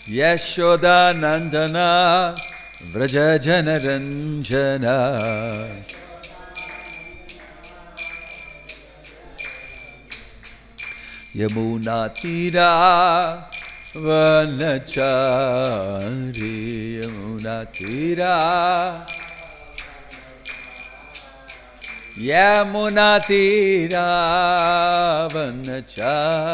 Yashoda Nandana Vraja Janaranjana Yamuna Tira Vanachari Yamuna Tira Yamuna Tira Vanachari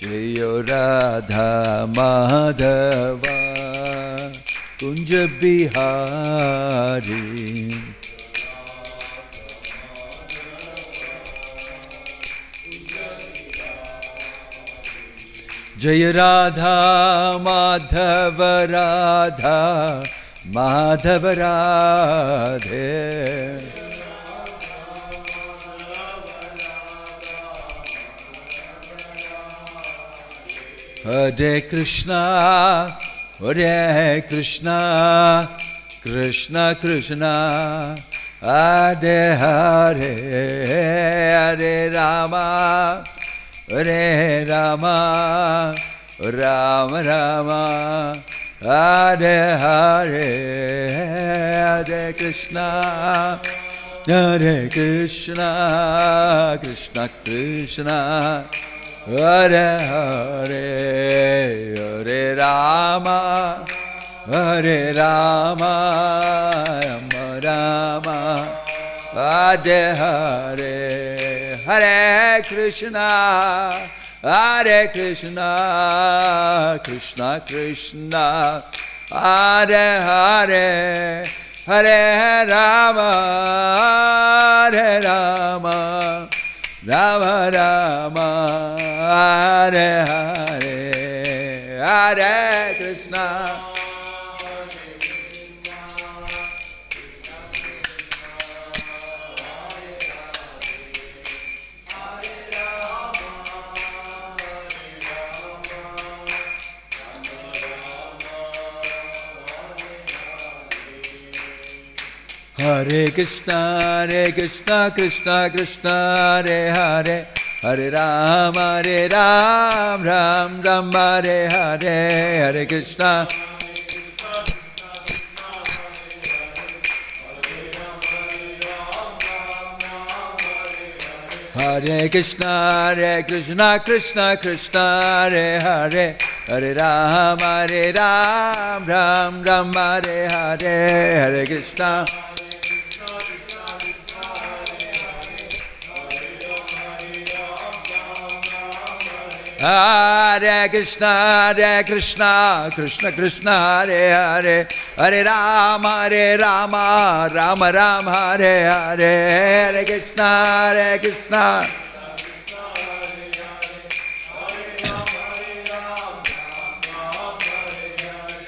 Jayo Radha Madhava Kunja Bihari Jaya Radha Madhava Radha Madhava Radhe Hare Krishna Hare Krishna Krishna Krishna Hare Hare Hare Rama Hare Rama Rama Rama Hare Hare Hare Krishna Hare Krishna Krishna Krishna Hare Hare Hare Rama Hare Rama Rama Rama Hare Hare Hare Krishna Hare Krishna Krishna Krishna Hare Hare Hare Rama Hare Rama Rama Rama Hare Hare Hare Krishna Hare Krishna Krishna Krishna Hare Hare Hare Ram Ram Ram Hare Hare Hare Krishna Hare Krishna Krishna Krishna Hare Hare Hare Ram Ram Ram Hare Hare Hare Krishna Hare Krishna Krishna Krishna Hare Hare Hare Rama Rama Rama Hare Hare Hare Krishna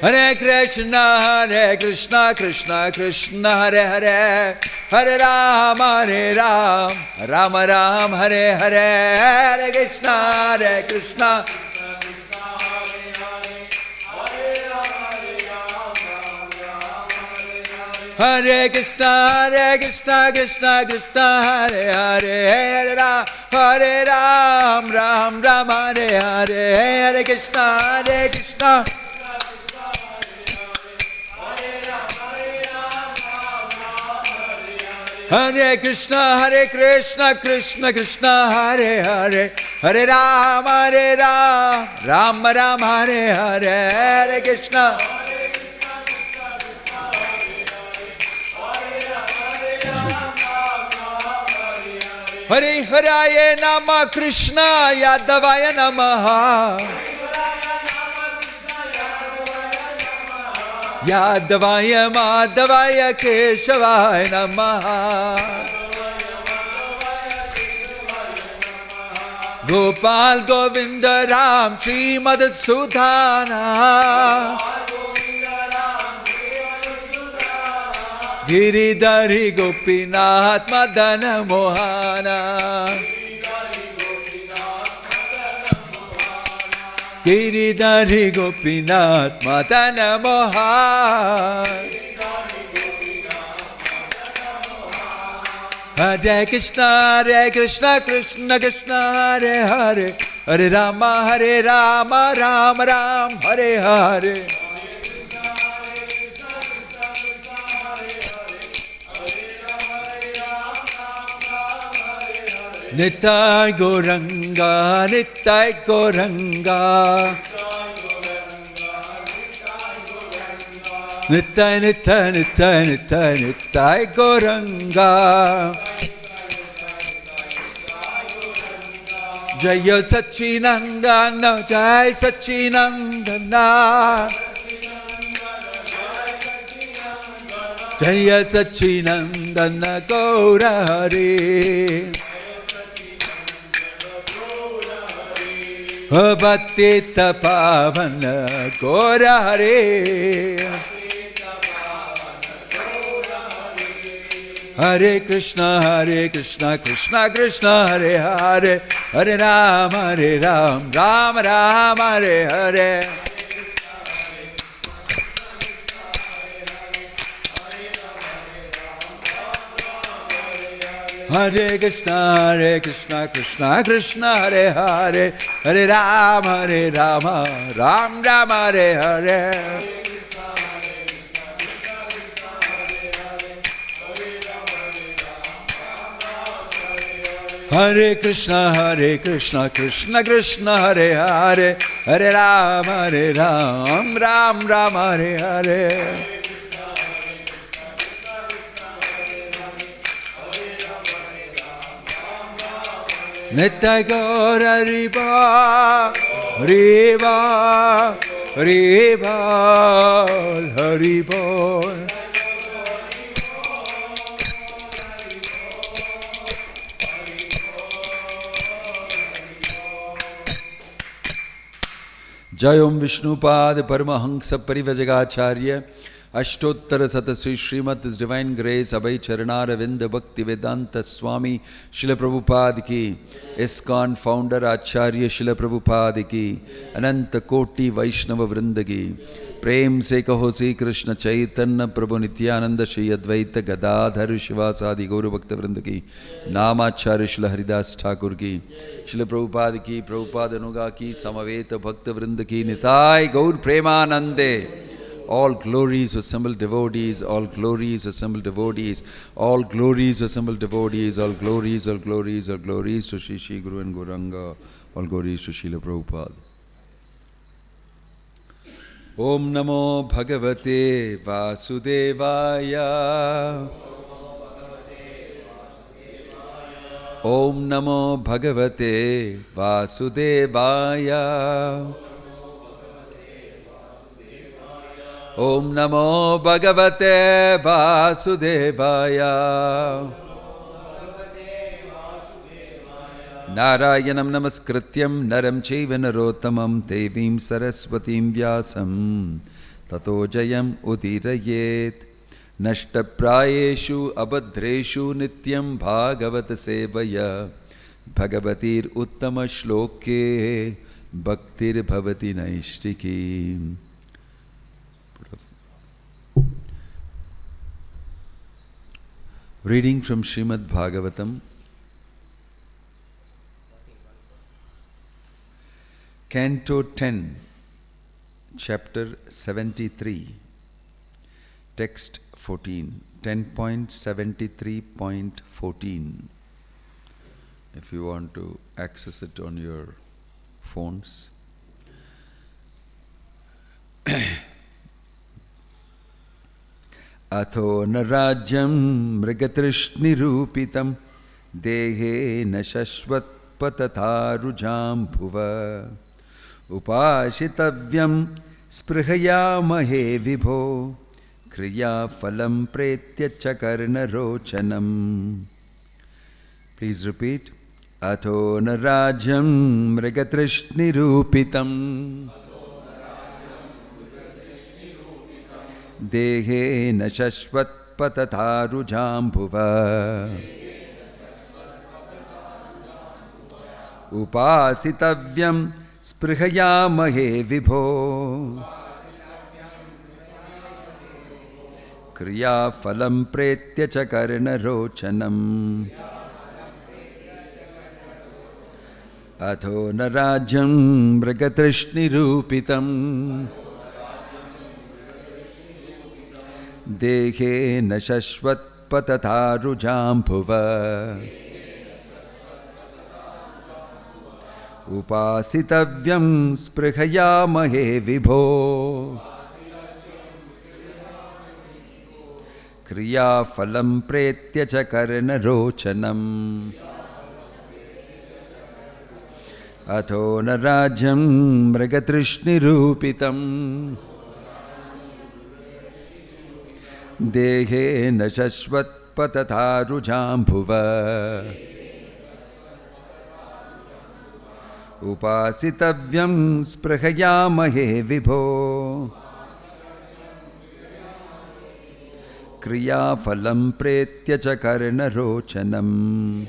Hare Krishna Krishna Krishna Hare Hare Hare Rama Rama Rama Hare Hare Hare Krishna Hare Krishna Krishna Krishna Hare Hare Hare Ram Ram Hare Hare Hare Krishna Hare Krishna Krishna Krishna Hare Hare Hare Rama Rama Rama Hare Hare Hare Krishna Hare Haraya Nama Krishna Yadavaya Namaha Yadavaya Madhavaya Keshavaya Namaha Gopal Govinda Ram Srimad Sudhana Giridhari Gopinath Madana Mohana Giridhari Gopinath Madana Mohana Hare Krishna Krishna Krishna Hare Hare, Hare Rama Rama Ram Hare Hare. Nitai Gauranga, Nitai Gauranga, Nitai Nitai Nitai Nitai Nitai Gauranga. Jaya Sachinandana, Jai Sachinandana, Jaya Sachinandana Gaura Hare. Bhattita Pavana Gaura Hare, Hare Krishna Krishna Krishna Hare Hare, Hare Ram Ram Hare Hare. Hare Krishna Krishna Krishna Hare Hare, Hare Ram Ram Hare Hare. Hare Krishna Krishna Krishna Hare Hare, Hare Ram Ram Hare Hare. Nitai Gaur Hariba, Hariba, Hariba, Hariba. Jayom Vishnupad Paramahansa Parivajagacharya Ashtottara Satasri Srimad His Divine Grace Abhay Charanara Vinda Bhakti Vedanta Swami Srila Prabhupada ki, ISKCON Founder Acharya Srila Prabhupada ki, Ananta Koti Vaishnava Vrinda ki, Prem se kaho Sri Krishna Chaitanya Prabhu Nityananda Shri Advaita Gadadhar Shivasadi Gaura Bhakta Vrinda ki, Namacharya Srila Haridas Thakur ki, Srila Prabhupada ki, Prabhupada Anuga ki, Samaveta Bhakta Vrinda ki, Nitai Gaur Premanande. All glories assembled devotees, all glories assembled devotees, all glories assembled devotees, all glories to Shri Shri Guru and Gauranga, all glories to Srila Prabhupada. Om Namo Bhagavate Vasudevaya. Om Namo Bhagavate Vasudevaya. Om Namo Bhagavate Vasudevaya. Narayanam Namaskrityam Naram Chaiva Narottamam Devim Saraswatim Vyasam Tato Jayam Udirayet Nashtaprayeshu Abadreshu Nityam Bhagavata Sevaya Bhagavatir Uttama Shloke Bhaktir Bhavati Naishtiki. Reading from Srimad Bhagavatam, Canto 10, Chapter 73, Text 14, 10.73.14. If you want to access it on your phones. Atho narajyam mrigatrishnirupitam dehe nashashvat patatharujam bhuva upashitavyam sprihayamahe vibho kriya phalam pretya chakarna rochanam. Please repeat. Atho narajyam mrigatrishnirupitam dehe nashashvat patatharujam bhuva upasitavyam sprihayamahe vibho kriya phalam pretya cha karna rochanam. Atho narajam mrigatrishni rupitam. Dehe na shashvat patatharujam bhuva. Upasitavyam sprihayamahe vibho. Kriya phalam pretya cha karna rochanam. Atho narajam mrigatrishni rupitam. Dehe na shashvat patatharujam bhuva. Upasitavyam sprihayamahe vibho. Kriya phalam pretya cha karna rochanam.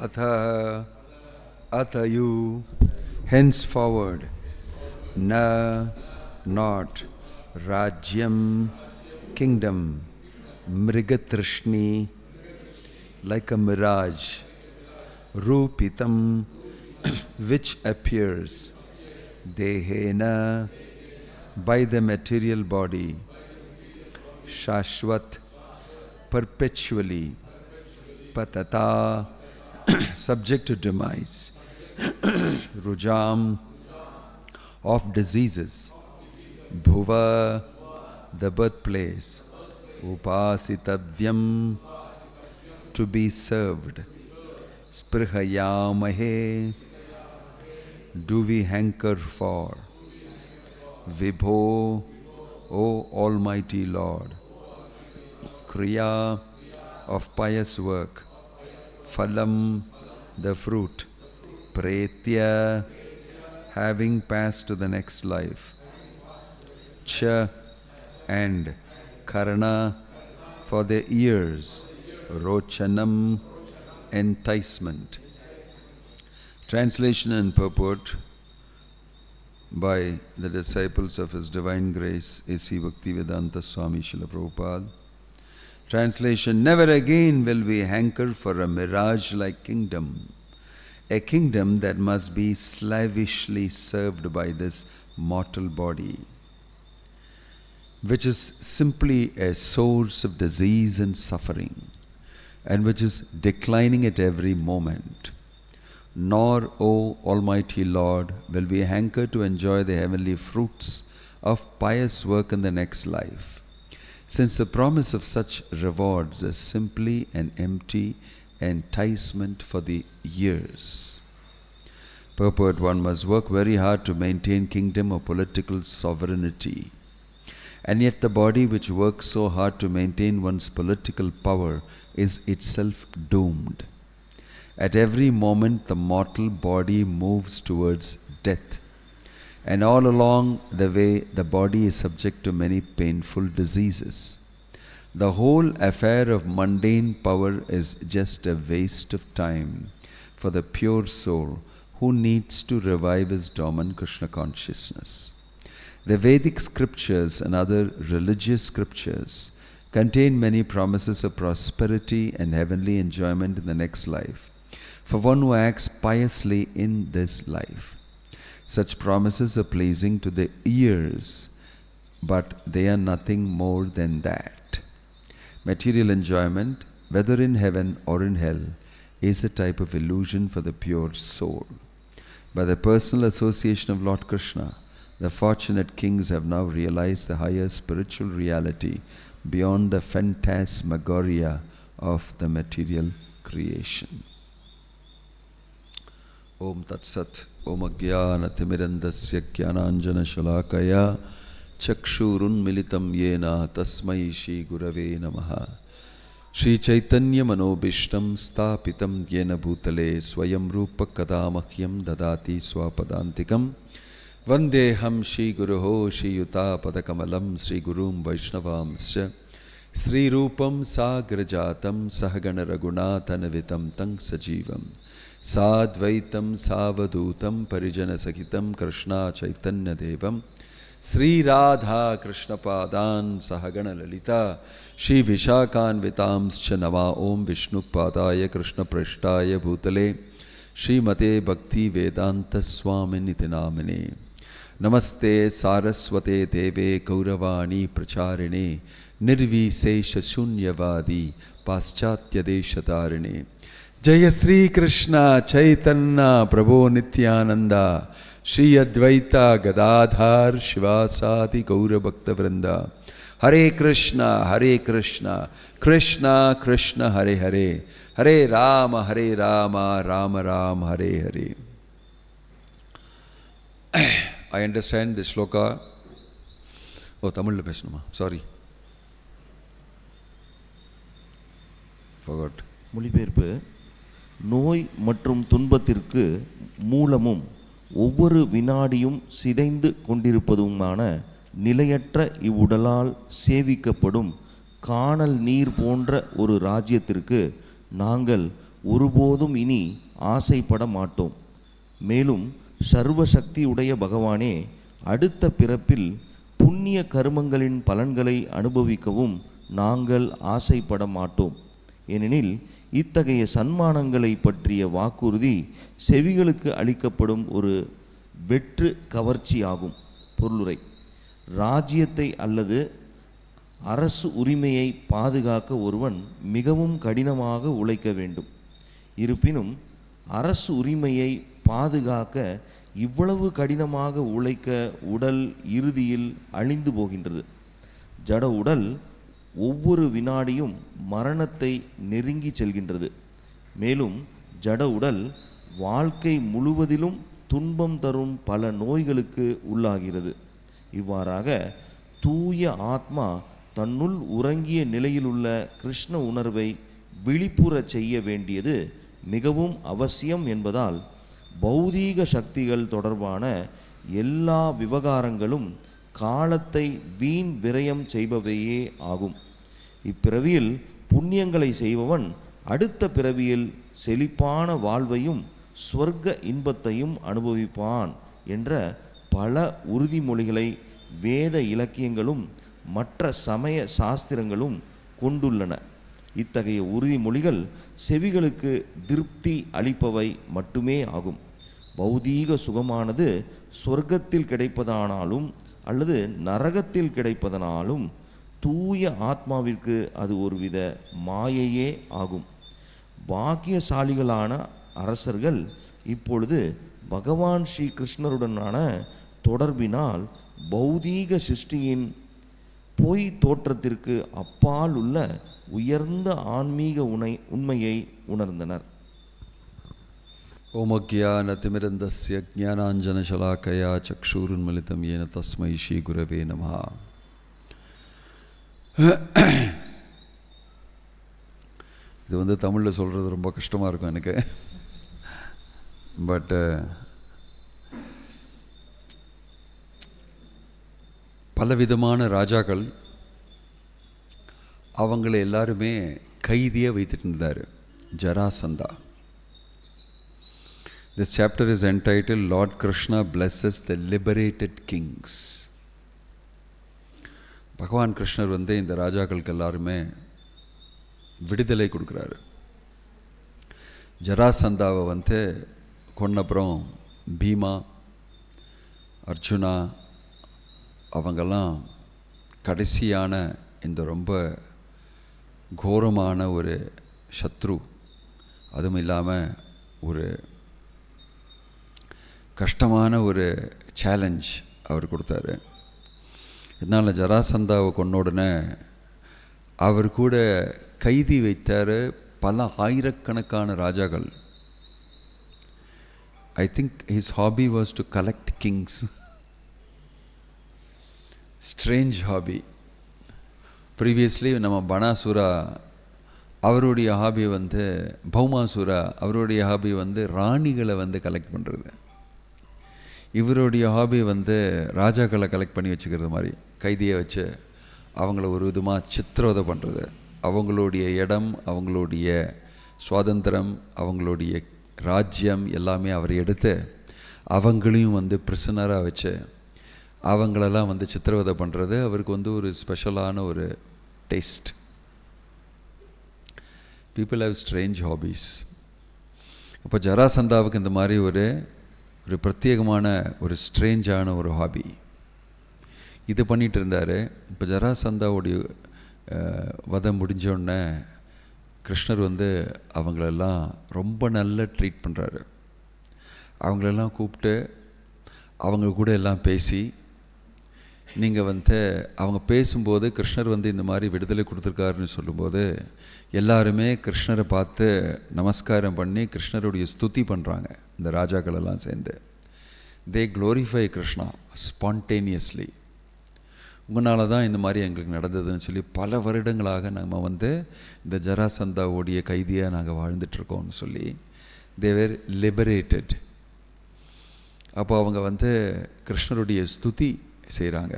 Atha, atayu, henceforward, na, not, rajyam, kingdom, mrigatrishni, like a mirage, rupitam, which appears, dehena, by the material body, shashvat, perpetually, patata, subject to demise, rujam, of diseases, bhuva, the birthplace, upasitavyam, to be served, sprihayamahe, do we hanker for, vibho, O Almighty Lord, kriya, of pious work, phalam, the fruit, pretya, having passed to the next life, cha, and karna, for the ears, rochanam, enticement. Translation and purport. by the disciples of His Divine Grace, A.C. Bhaktivedanta Swami Srila Prabhupada. Translation: never again will we hanker for a mirage-like kingdom, a kingdom that must be slavishly served by this mortal body, which is simply a source of disease and suffering, and which is declining at every moment. Nor, O Almighty Lord, will we hanker to enjoy the heavenly fruits of pious work in the next life, since the promise of such rewards is simply an empty enticement for the years. Purport: one must work very hard to maintain kingdom or political sovereignty, and yet the body which works so hard to maintain one's political power is itself doomed. At every moment the mortal body moves towards death, and all along the way the body is subject to many painful diseases. The whole affair of mundane power is just a waste of time for the pure soul who needs to revive his dormant Krishna consciousness. The Vedic scriptures and other religious scriptures contain many promises of prosperity and heavenly enjoyment in the next life for one who acts piously in this life. Such promises are pleasing to the ears, but they are nothing more than that. Material enjoyment, whether in heaven or in hell, is a type of illusion for the pure soul. By the personal association of Lord Krishna, the fortunate kings have now realized the higher spiritual reality beyond the phantasmagoria of the material creation. Om Tat Sat. Om Ajnana Timirandasya Jnananjana Shalakaya Chakshurun Militam Yena Tasmai Shri Gurave Namaha. Shri Chaitanya Manobishtam Stapitam Yena Bhutale Swayam Rupa Kadamahyam Dadati Swapadantikam Vandeham Shri Guruho Shri Yuta Padakamalam Shri Gurum Vaishnavamsya Sri Rupam Sagrajatam Sahagana Raghunatanavitam Tang Sajivam Sadvaitam Savadutam Parijana Sakitam Krishna Chaitanya Devam Sri Radha Krishna Padan Sahagana Lalita Shri Vishakan Vitamscha Nama Om Vishnu Padaya Krishna Prashtaya Bhutale Shri Mate Bhakti Vedanta Swami Nitinamine Namaste Saraswate Deve Gauravani Pracharine Nirvisesha Shunyavadi Paschatya Deshatarine Jaya Sri Krishna Chaitanya Prabhu Nityananda Shri Advaita Gadadhar Shivasati Gaura Bhakta Vrinda Hare Krishna Krishna Krishna Hare Hare Hare Rama Rama Rama Hare Hare. I understand this shloka. Oh, Tamil la pesanuma. Sorry. Forgot. மொழிபெயர்ப்பு: நோய் மற்றும் துன்பத்திற்கு மூலமும் ஒவ்வொரு வினாடியும் சிதைந்து கொண்டிருப்பதுமான நிலையற்ற இவ்வுடலால் சேவிக்கப்படும் காணல் நீர் போன்ற ஒரு ராஜ்யத்திற்கு நாங்கள் ஒருபோதும் இனி ஆசைப்பட மாட்டோம். மேலும் சர்வசக்தியுடைய பகவானே, அடுத்த பிறப்பில் புண்ணிய கர்மங்களின் பலன்களை அனுபவிக்கவும் நாங்கள் ஆசைப்பட மாட்டோம். ஏனெனில் இத்தகைய சன்மானங்களை பற்றிய வாக்குறுதி செவிகளுக்கு அளிக்கப்படும் ஒரு வெற்று கவர்ச்சியாகும். பொருளுரை: ராஜ்யத்தை அல்லது அரசு உரிமையை பாதுகாக்க ஒருவன் மிகவும் கடினமாக உழைக்க வேண்டும். இருப்பினும் அரசு உரிமையை பாதுகாக்க இவ்வளவு கடினமாக உழைக்க உடல் இறுதியில் அழிந்து போகின்றது. ஜட உடல் ஒவ்வொரு வினாடியும் மரணத்தை நெருங்கி செல்கின்றது. மேலும் ஜட உடல் வாழ்க்கை முழுவதிலும் துன்பம் தரும் பல நோய்களுக்கு உள்ளாகிறது. இவ்வாறாக தூய ஆத்மா தன்னுள் உறங்கிய நிலையிலுள்ள கிருஷ்ண உணர்வை விழிப்புறச் செய்ய வேண்டியது மிகவும் அவசியம் என்பதால் பௌதீக சக்திகள் தொடர்பான எல்லா விவகாரங்களும் காலத்தை வீண் விரயம் செய்பவையே ஆகும். இப்பிறவியில் புண்ணியங்களை செய்பவன் அடுத்த பிறவியில் செழிப்பான வாழ்வையும் ஸ்வர்க்க இன்பத்தையும் அனுபவிப்பான் என்ற பல உறுதிமொழிகளை வேத இலக்கியங்களும் மற்ற சமய சாஸ்திரங்களும் கொண்டுள்ளன. இத்தகைய உறுதிமொழிகள் செவிகளுக்கு திருப்தி அளிப்பவை மட்டுமே ஆகும். பௌதீக சுகமானது சொர்க்கத்தில் கிடைப்பதானாலும் அல்லது நரகத்தில் கிடைப்பதனாலும் தூய ஆத்மாவிற்கு அது ஒருவித மாயையே ஆகும். பாக்கியசாலிகளான அரசர்கள் இப்பொழுது பகவான் ஸ்ரீ கிருஷ்ணருடனான தொடர்பினால் பௌதீக சிருஷ்டியின் பொய் தோற்றத்திற்கு அப்பால் உள்ள உயர்ந்த ஆன்மீக உண்மையை உணர்ந்தனர். ஓமக்ஞானதிமிரந்தஸ்ய ஞானாஞ்சனசலாக்கயா சக்ஷுருன்மிலிதம் ஏன தஸ்மை ஸ்ரீ குரவே நமஹ. இது தமிழில் சொல்கிறது ரொம்ப கஷ்டமாக இருக்கும் எனக்கு. பட் பலவிதமான ராஜாக்கள் அவங்கள எல்லாருமே கைதியாக வைத்துட்டு இருந்தார். Jarasandha. This chapter is entitled Lord Krishna blesses the liberated kings. பகவான் கிருஷ்ணர் இந்த ராஜாக்களுக்கு எல்லாருமே விடுதலை கொடுக்குறாரு. ஜராசந்தாவை கொன்னப்புறம் பீமா, அர்ஜுனா அவங்கெல்லாம் கடைசியான இந்த ரொம்ப கோரமான ஒரு சத்ரு, அதுவும் இல்லாமல் ஒரு கஷ்டமான ஒரு சேலஞ்ச் அவர் கொடுத்தாரு. இதனால் ஜராசந்தாவை கொன்ன உடனே அவர் கூட கைதி வைத்தார் பல ஆயிரக்கணக்கான ராஜாக்கள். I think his hobby was to collect Kings. Strange hobby. Previously நம்ம பனாசுரா அவருடைய ஹாபி பௌமாசுரா அவருடைய ஹாபி ராணிகளை கலெக்ட் பண்ணுறது. இவருடைய ஹாபி ராஜாக்களை கலெக்ட் பண்ணி வச்சுக்கிறது மாதிரி கைதியை வச்சு அவங்கள ஒரு விதமாக சித்திரவதை பண்ணுறது. அவங்களுடைய இடம், அவங்களுடைய சுவாதந்திரம், அவங்களுடைய ராஜ்யம் எல்லாமே அவர் எடுத்து அவங்களையும் பிரிசனராக வச்சு அவங்களெல்லாம் சித்திரவதை பண்ணுறது அவருக்கு ஒரு ஸ்பெஷலான ஒரு taste. People have strange hobbies. அப்போ ஜராசந்தாவுக்கு இந்த மாதிரி ஒரு பிரத்யேகமான ஒரு ஸ்ட்ரேஞ்சான ஒரு ஹாபி இது பண்ணிகிட்டு இருந்தார். இப்போ ஜராசந்தாவுடைய வதம் முடிஞ்சோடனே கிருஷ்ணர் அவங்களெல்லாம் ரொம்ப நல்லா ட்ரீட் பண்ணுறாரு. அவங்களெல்லாம் கூப்பிட்டு அவங்க கூட எல்லாம் பேசி, நீங்கள் அவங்க பேசும்போது கிருஷ்ணர் இந்த மாதிரி விடுதலை கொடுத்துருக்காருன்னு சொல்லும்போது எல்லாருமே கிருஷ்ணரை பார்த்து நமஸ்காரம் பண்ணி கிருஷ்ணருடைய ஸ்துதி பண்ணுறாங்க. இந்த ராஜாக்களெல்லாம் சேர்ந்து தே க்ளோரிஃபை கிருஷ்ணா ஸ்பான்டேனியஸ்லி. உங்களால் தான் இந்த மாதிரி எங்களுக்கு நடந்ததுன்னு சொல்லி பல வருடங்களாக நம்ம இந்த ஜராசந்தாவுடைய கைதியாக நாங்கள் வாழ்ந்துட்டுருக்கோம்னு சொல்லி தே வேர் லிபரேட்டட். அப்போ அவங்க கிருஷ்ணருடைய ஸ்துதி செய்கிறாங்க.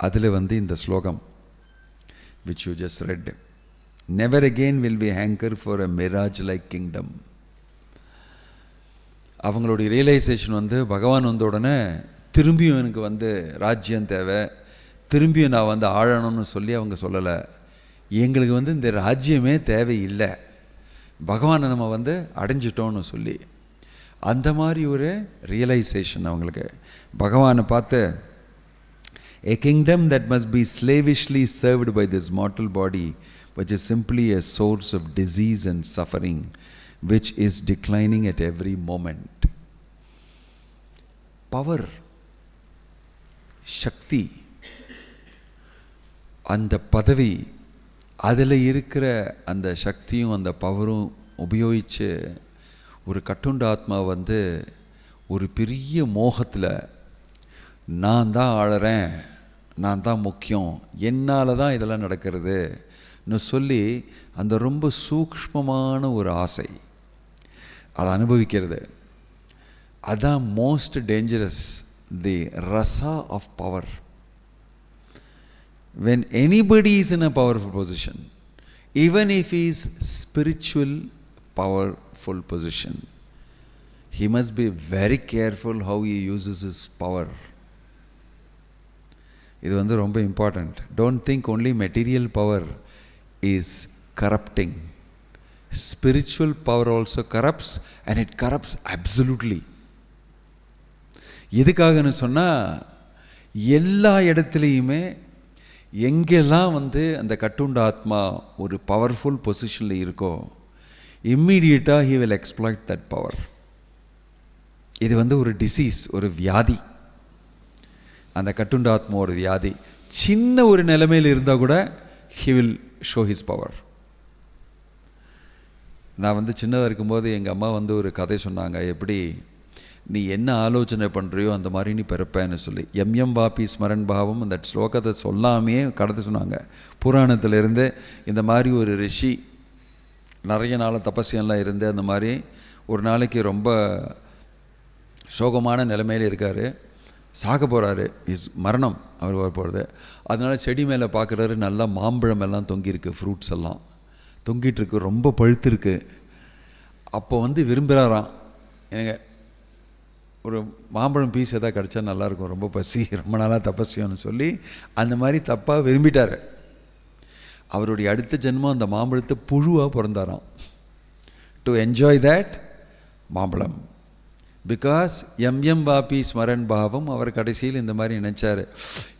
அதில் இந்த ஸ்லோகம் which you just read, never again will we hanker for a mirage like kingdom. அவங்களுடைய ரியலைசேஷன் பகவான் உடனே திரும்பியும் எனக்கு ராஜ்யம் தேவை, திரும்பியும் நான் ஆழணும்னு சொல்லி அவங்க சொல்லலை. எங்களுக்கு இந்த ராஜ்யமே தேவையில்லை, பகவானை நம்ம அடைஞ்சிட்டோன்னு சொல்லி அந்த மாதிரி ஒரு ரியலைசேஷன் அவங்களுக்கு. பகவானை பார்த்து a kingdom that must be slavishly served by this mortal body, which is simply a source of disease and suffering, which is declining at every moment. Power, Shakti, அந்த பதவி, அதில் இருக்கிற அந்த சக்தியும் அந்த பவரும் உபயோகித்து ஒரு கட்டுண்ட ஆத்மா ஒரு பெரிய மோகத்தில் நான் தான் ஆளுறேன், நான் தான் முக்கியம், என்னால் தான் இதெல்லாம் நடக்கிறதுன்னு சொல்லி அந்த ரொம்ப சூக்ஷ்மமான ஒரு ஆசை அதை அனுபவிக்கிறது. அதுதான் most dangerous, the rasa of power. When anybody is in a powerful position, even if he is spiritual powerful position, he must be very careful how he uses his power இது வந்து ரொம்ப important. Don't think only material power is corrupting. Spiritual power also corrupts and it corrupts absolutely. எதுக்காகன்னு சொன்னால், எல்லா இடத்துலையுமே எங்கெல்லாம் வந்து அந்த கட்டுண்ட ஆத்மா ஒரு பவர்ஃபுல் பொசிஷனில் இருக்கோ, இம்மீடியட்டாக he will exploit that power. இது வந்து ஒரு டிசீஸ், ஒரு வியாதி. அந்த கட்டுண்ட ஆத்மா ஒரு வியாதி. சின்ன ஒரு நிலைமையில் இருந்தால் கூட he will show his power. நான் வந்து சின்னதாக இருக்கும்போது எங்கள் அம்மா வந்து ஒரு கதை சொன்னாங்க. எப்படி நீ என்ன ஆலோசனை பண்ணுறியோ அந்த மாதிரி நீ பிறப்பேன்னு சொல்லி. எம் வாபி ஸ்மரன் பாவம் அந்த ஸ்லோகத்தை சொல்லாமையே கடத்த சொன்னாங்க. புராணத்திலிருந்து இந்த மாதிரி ஒரு ரிஷி நிறைய நாள் தபஸ்யெல்லாம் இருந்து அந்த மாதிரி ஒரு நாளைக்கு ரொம்ப சோகமான நிலைமையில் இருக்கார். சாக போகிறாரு, மரணம் அவர் வர போகிறது. அதனால் செடி மேலே பார்க்குறாரு, நல்லா மாம்பழம் எல்லாம் தொங்கியிருக்கு, ஃப்ரூட்ஸ் எல்லாம் தொங்கிட்டுருக்கு, ரொம்ப பழுத்துருக்கு. அப்போ வந்து விரும்புகிறாராம், எனக்கு ஒரு மாம்பழம் பீஸ் எதாவது கிடச்சா நல்லாயிருக்கும், ரொம்ப பசி, ரொம்ப நாளாக தபஸ்யம்னு சொல்லி அந்த மாதிரி தப்பாக விரும்பிட்டார். அவருடைய அடுத்த ஜென்மம் அந்த மாம்பழத்தை புழுவாக பிறந்தாராம், டு என்ஜாய் தேட் மாம்பழம். பிகாஸ் எம் வாபி ஸ்மரன் பாவம். அவர் கடைசியில் இந்த மாதிரி நினச்சார்,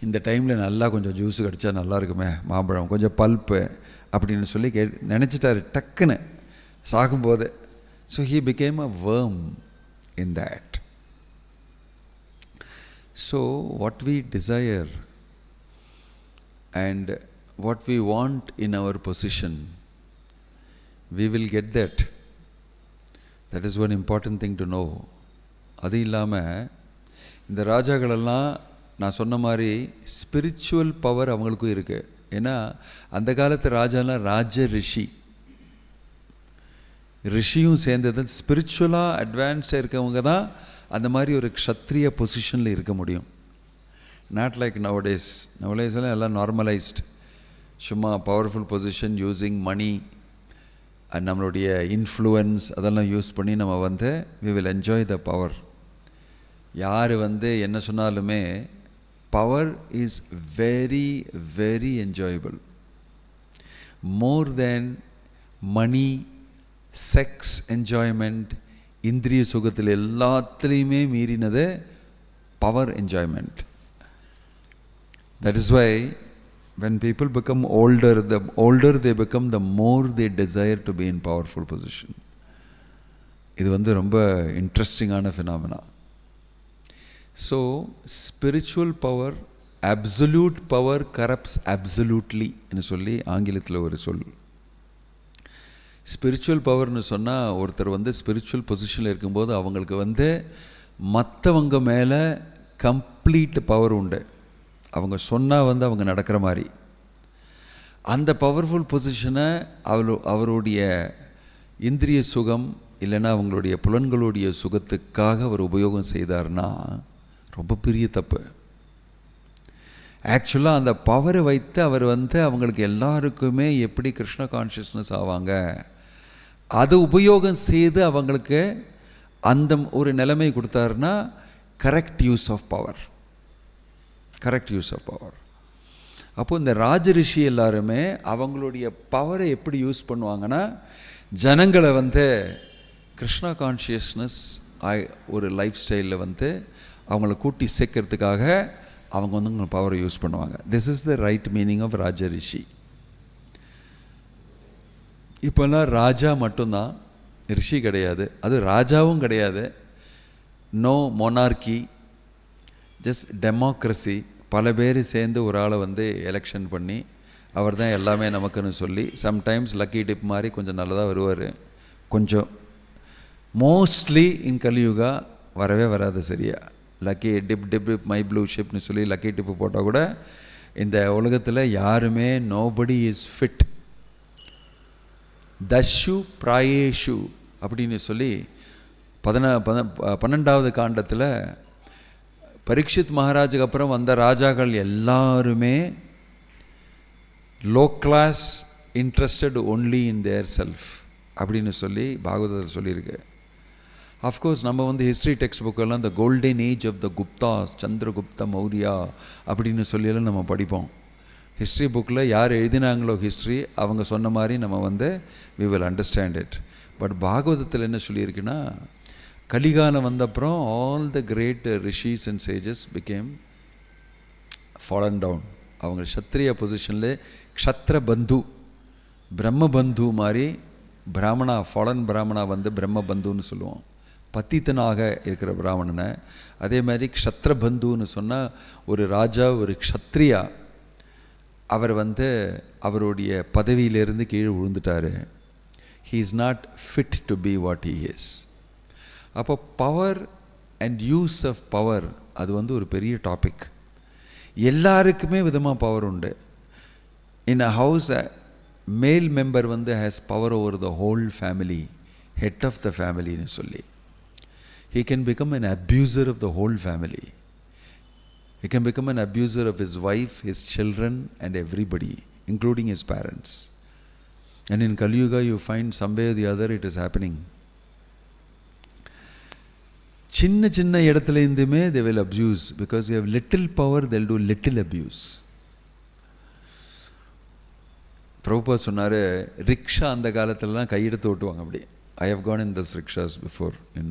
இந்த டைமில் நல்லா கொஞ்சம் ஜூஸ் கிடச்சா நல்லா இருக்குமே, மாம்பழம் கொஞ்சம் பல்ப்பு அப்படின்னு சொல்லி நினச்சிட்டாரு டக்குன்னு சாகும்போது. So he became a worm in that. So what we desire and what we want in our position, we will get that. That is one important thing to know. அது இல்லாமல் இந்த ராஜாக்களெல்லாம் நான் சொன்ன மாதிரி ஸ்பிரிச்சுவல் பவர் அவங்களுக்கும் இருக்குது. ஏன்னா அந்த காலத்து ராஜாலாம் ராஜ ரிஷியும் சேர்ந்தது. ஸ்பிரிச்சுவலாக அட்வான்ஸ்டாக இருக்கவங்க தான் அந்த மாதிரி ஒரு க்ஷத்ரிய பொசிஷனில் இருக்க முடியும். Not like nowadays. நவடேஸ்லாம் எல்லாம் நார்மலைஸ்ட், சும்மா powerful position using money and நம்மளுடைய இன்ஃப்ளூயன்ஸ் அதெல்லாம் யூஸ் பண்ணி நம்ம வந்து we will enjoy the power. யார் வந்து என்ன சொன்னாலுமே power is very very enjoyable. More than money, sex enjoyment, இந்திரிய சுகத்தில் எல்லாத்துலேயுமே மீறினது power enjoyment. That is why when people become older, the older they become, the more they desire to be in powerful position. இது வந்து ரொம்ப இன்ட்ரெஸ்டிங்கான phenomena. So spiritual power, absolute power corrupts absolutely என்று சொல்லி ஆங்கிலத்தில் ஒரு சொல். ஸ்பிரிச்சுவல் பவர்னு சொன்னால் ஒருத்தர் வந்து ஸ்பிரிச்சுவல் பொசிஷனில் இருக்கும்போது அவங்களுக்கு வந்து மற்றவங்க மேலே கம்ப்ளீட் பவர் உண்டு. அவங்க சொன்னால் வந்து அவங்க நடக்கிற மாதிரி. அந்த பவர்ஃபுல் பொசிஷனை அவருடைய இந்திரிய சுகம் இல்லைன்னா அவங்களுடைய புலன்களுடைய சுகத்துக்காக அவர் உபயோகம் செய்தார்னா ரொம்ப பெரிய தப்பு. ஆக்சுவலாக அந்த பவரை வைத்து அவர் வந்து அவங்களுக்கு எல்லாருக்குமே எப்படி கிருஷ்ண கான்ஷியஸ்னஸ் ஆவாங்க, அதை உபயோகம் செய்து அவங்களுக்கு அந்த ஒரு நிலைமை கொடுத்தாருன்னா correct use of power. Correct use of power. அப்போது இந்த ராஜரிஷி எல்லாருமே அவங்களுடைய பவரை எப்படி யூஸ் பண்ணுவாங்கன்னா, ஜனங்களை வந்து கிருஷ்ணா கான்ஷியஸ்னஸ் ஒரு லைஃப் ஸ்டைலில் வந்து அவங்கள கூட்டி சேர்க்கறதுக்காக அவங்க வந்து உங்கள் பவரை யூஸ் பண்ணுவாங்க. This is the right meaning of ராஜரிஷி. இப்போல்லாம் ராஜா மட்டும்தான், ரிஷி கிடையாது. அது ராஜாவும் கிடையாது. No monarchy, just democracy. பல பேர் சேர்ந்து ஒரு ஆளை வந்து எலெக்ஷன் பண்ணி அவர் தான் எல்லாமே நமக்குன்னு சொல்லி, சம்டைம்ஸ் லக்கி டிப் மாதிரி கொஞ்சம் நல்லதாக வருவார், கொஞ்சம். மோஸ்ட்லி இன் கலியுகா வரவே வராது சரியா. Lucky dip dip my blue ஷிப்னு சொல்லி லக்கி டிப்பு போட்டால் கூட இந்த உலகத்தில் யாருமே நோபடி இஸ் ஃபிட். தஷு பிராயேஷு அப்படின்னு சொல்லி 12வது காண்டத்தில் பரீட்சித் மகாராஜுக்கு அப்புறம் வந்த ராஜாக்கள் எல்லாருமே low class, interested only in their self அப்படின்னு சொல்லி பாகவதத்தில் சொல்லியிருக்கு. அஃப்கோர்ஸ் நம்ம வந்து ஹிஸ்ட்ரி டெக்ஸ்ட் புக்கெல்லாம் இந்த golden age of the Guptas, Chandragupta Maurya அப்படின்னு சொல்லியெல்லாம் நம்ம படிப்போம். ஹிஸ்ட்ரி புக்கில் யார் எழுதினாங்களோ ஹிஸ்ட்ரி, அவங்க சொன்ன மாதிரி நம்ம வந்து we will understand it. But பாகவதத்தில் என்ன சொல்லியிருக்குன்னா, கலிகாலம் வந்தப்புறம் all the great rishis and sages became fallen down. அவங்க க்ஷத்ரிய பொசிஷனில் க்ஷத்ர பந்து, பிரம்ம பந்து மாதிரி பிராமணா, ஃபாலன் பிராமணா வந்து பிரம்ம பந்துன்னு சொல்லுவோம், பத்தித்தனாக இருக்கிற பிராமணனை. அதே மாதிரி க்ஷத்ர பந்துன்னு சொன்னால் ஒரு ராஜா, ஒரு க்ஷத்ரியா, அவர் வந்து அவருடைய பதவியிலிருந்து கீழே விழுந்துட்டார். He is not fit to be what he is. அப்போ power and use of power அது வந்து ஒரு பெரிய டாபிக். எல்லாருக்குமே விதமாக பவர் உண்டு. In a house male member வந்து has power over the whole family, head of the ஃபேமிலின்னு சொல்லி. He can become an abuser of the whole family. He can become an abuser of his wife, his children and everybody, including his parents. And in Kali Yuga you find some way or the other it is happening. சின்ன சின்ன இடத்துல இருந்துமே they will abuse, because you have little power, they'll do little abuse. Prabhupad சொன்னார், rickshaw அந்த காலத்துலலாம் கையெடுத்து ஓட்டுவாங்க அப்படி. I have gone in those rickshaws before in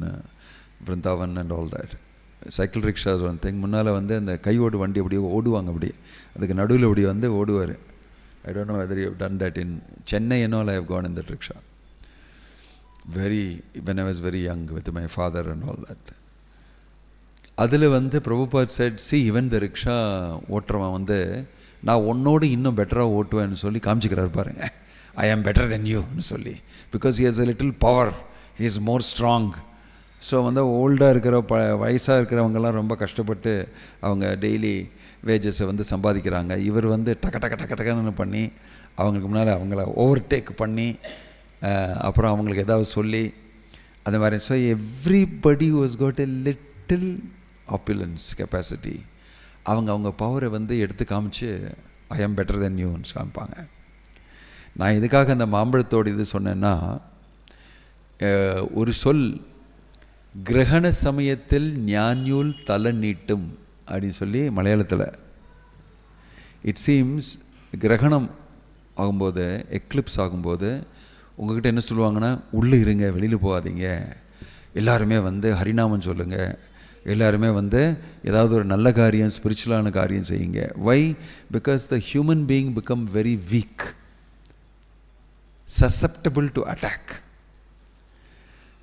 Vrindavan and all that. Cycle rickshaws one thing. முன்னால் வந்து அந்த கையோடு வண்டி அப்படியே ஓடுவாங்க, அப்படியே அதுக்கு நடுவில் அப்படி வந்து ஓடுவார். I don't know whether you have done that in Chennai and all. I have gone in that rickshaw when I was very young with my father and all that. அதில் வந்து Prabhupad said, see, even the rickshaw ஓட்டுறவன் வந்து நான் உன்னோடு இன்னும் பெட்டராக ஓட்டுவேன்னு சொல்லி காமிச்சிக்கிறார் பாருங்க. I am better than you ன்னு சொல்லி, because he has a little power, he is more strong. So வந்து ஓல்டாக இருக்கிற வயசாக இருக்கிறவங்கெல்லாம் ரொம்ப கஷ்டப்பட்டு அவங்க டெய்லி வேஜஸை வந்து சம்பாதிக்கிறாங்க. இவர் வந்து டக்க டக்க டக்க டக்குன்னு பண்ணி அவங்களுக்கு முன்னால் அவங்கள ஓவர்டேக் பண்ணி அப்புறம் அவங்களுக்கு ஏதாவது சொல்லி அந்த மாதிரி. So everybody was got a little ambulance capacity. அவங்க பவரை வந்து எடுத்து காமிச்சு ஐ ஆம் பெட்டர் தென் யூன்னு காமிப்பாங்க. நான் இதுக்காக அந்த மாம்பழத்தோடு இது சொன்னேன்னா, ஒரு சொல் கிரகண சமயத்தில் ஞான்யூல் தலை நீட்டும் அப்படின்னு சொல்லி மலையாளத்தில். இட் சீம்ஸ் கிரகணம் ஆகும்போது, எக்லிப்ஸ் ஆகும்போது உங்கள்கிட்ட என்ன சொல்லுவாங்கன்னா, உள்ளே இருங்க, வெளியில் போகாதீங்க, எல்லாருமே வந்து ஹரிநாமம் சொல்லுங்கள், எல்லாருமே வந்து ஏதாவது ஒரு நல்ல காரியம், ஸ்பிரிச்சுவலான காரியம் செய்யுங்க. Why? Because the human being become very weak, susceptible to attack.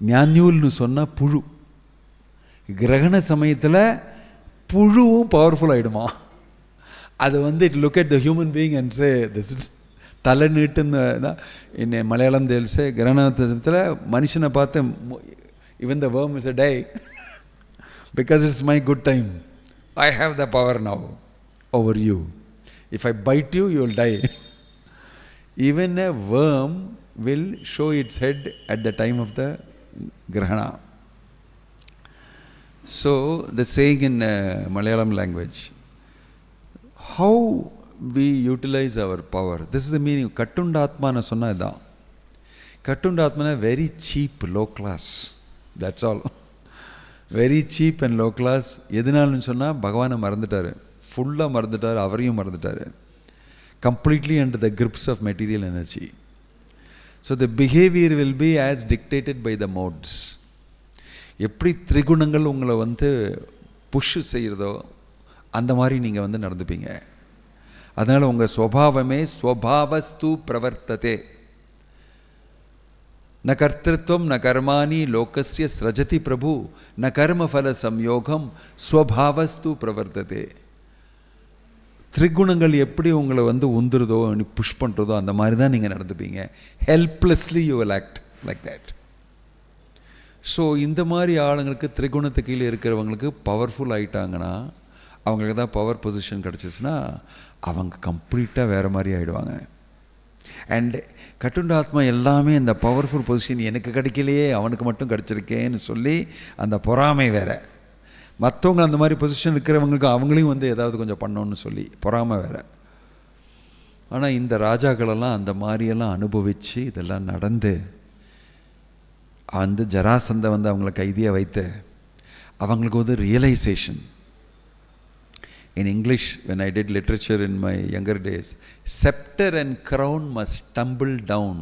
ஞான்யூல்னு சொன்னால் புழு. கிரகண சமயத்தில் புழுவும் பவர்ஃபுல் ஆகிடுமா. அது வந்து it look at the human being and say this is தலை நீட்டுன்னு இன்ன மலையாளம் தேல்சே. கிரகண சமயத்தில் மனுஷனை பார்த்து even the worm is a die because it's my good time. I have the power now over you. If I bite you, you will die. Even a worm will show its head at the time of the grahana. So the saying in Malayalam language, how we utilize our power, this is the meaning. Kattundatma na sonna idha. Kattundatma na very cheap, low class, that's all. Very cheap and low class. எதனாலன்னு சொன்னால் பகவானை மறந்துட்டார், ஃபுல்லாக மறந்துட்டார், அவரையும் மறந்துட்டார், completely under the grips of material energy. So the behavior will be as dictated by the modes. எப்படி திரிகுணங்கள் உங்களை வந்து push செய்கிறதோ அந்த மாதிரி நீங்கள் வந்து நடந்துப்பீங்க. அதனால் உங்கள் ஸ்வபாவமே ஸ்வபாவஸ்து பிரவர்த்ததே. ந கர்த்திருவம் ந கர்மாணி லோகஸ்ய ஸ்ரஜதி பிரபு ந கர்மஃபல சம்யோகம் ஸ்வபாவஸ்து பிரவர்த்ததே. திரிகுணங்கள் எப்படி உங்களை வந்து உந்துறதோ, புஷ் பண்ணுறதோ அந்த மாதிரி தான் நீங்கள் நடந்துப்பீங்க. Helplessly you will act like that. So இந்த மாதிரி ஆளுங்களுக்கு, திரிகுணத்து கீழே இருக்கிறவங்களுக்கு பவர்ஃபுல் ஆகிட்டாங்கன்னா, அவங்களுக்கு தான் பவர் பொசிஷன் கிடச்சிச்சுன்னா அவங்க கம்ப்ளீட்டாக வேறு மாதிரி ஆகிடுவாங்க. அண்ட் கட்டுண்டாத்மா எல்லாமே இந்த பவர்ஃபுல் பொசிஷன் எனக்கு கிடைக்கலையே, அவனுக்கு மட்டும் கிடச்சிருக்கேன்னு சொல்லி அந்த பொறாமை வேறு. மற்றவங்க அந்த மாதிரி பொசிஷன் இருக்கிறவங்களுக்கு அவங்களையும் வந்து ஏதாவது கொஞ்சம் பண்ணணும்னு சொல்லி பொறாமை வேறு. ஆனால் இந்த ராஜாக்களெல்லாம் அந்த மாதிரியெல்லாம் அனுபவித்து இதெல்லாம் நடந்து அந்த ஜராசந்தை வந்து அவங்கள கைதியாக வைத்து அவங்களுக்கு வந்து realisation. In English, when I did literature in my younger days, scepter and crown must tumble down,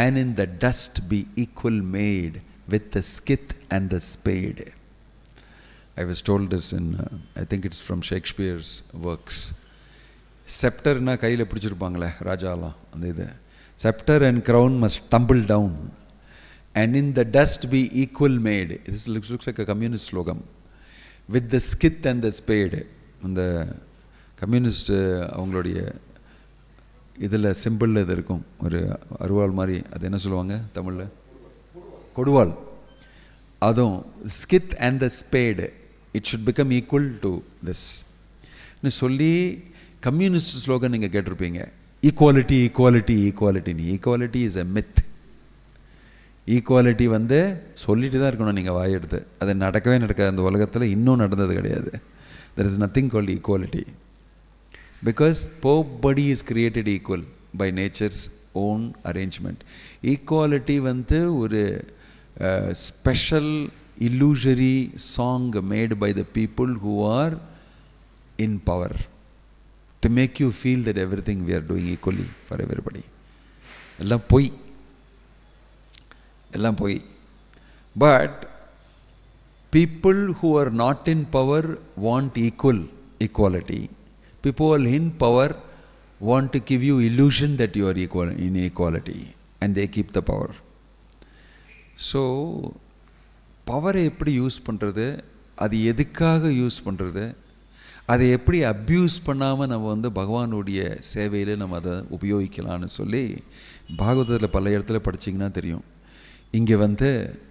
and in the dust be equal made with the skith and the spade. I was told this in, I think it's from Shakespeare's works. Scepter na கையில் பிடிச்சிருப்பாங்களே ராஜாலாம், அந்த இது. Scepter and crown must tumble down, and in the dust be equal made. This looks like a communist slogan. With the skith and the spade. அந்த communist அவங்களுடைய இதில் சிம்பிளில் இது இருக்கும், ஒரு அருவாள் மாதிரி, அது என்ன சொல்லுவாங்க தமிழில்? கொடுவாள். அதுவும் scythe and the spade, it should become equal to this சொல்லி கம்யூனிஸ்ட் ஸ்லோகன் நீங்கள் கேட்டிருப்பீங்க. ஈக்குவாலிட்டி ஈக்குவாலிட்டி ஈக்குவாலிட்டின்னு. Equality is a myth. Equality வந்து சொல்லிட்டு தான் இருக்கணும் நீங்கள் வாயெடுத்து. அது நடக்கவே நடக்காது அந்த உலகத்தில், இன்னும் நடந்தது கிடையாது. There is nothing called equality, because nobody is created equal by nature's own arrangement. Equality வந்து ஒரு special illusory song made by the people who are in power to make you feel that everything we are doing equally for everybody. எல்லாம் பொய், எல்லாம் பொய். But people who are not in power want equality. People who are in power want to give you illusion that you are equal in equality, and they keep the power. So பவரை எப்படி use பண்ணுறது, அது எதுக்காக use பண்ணுறது, அதை எப்படி abuse பண்ணாமல் நம்ம வந்து பகவானுடைய சேவையில் நம்ம அதை உபயோகிக்கலான்னு சொல்லி பாகவதத்தில் பல இடத்துல படிச்சிங்கன்னா தெரியும். இங்கே வந்து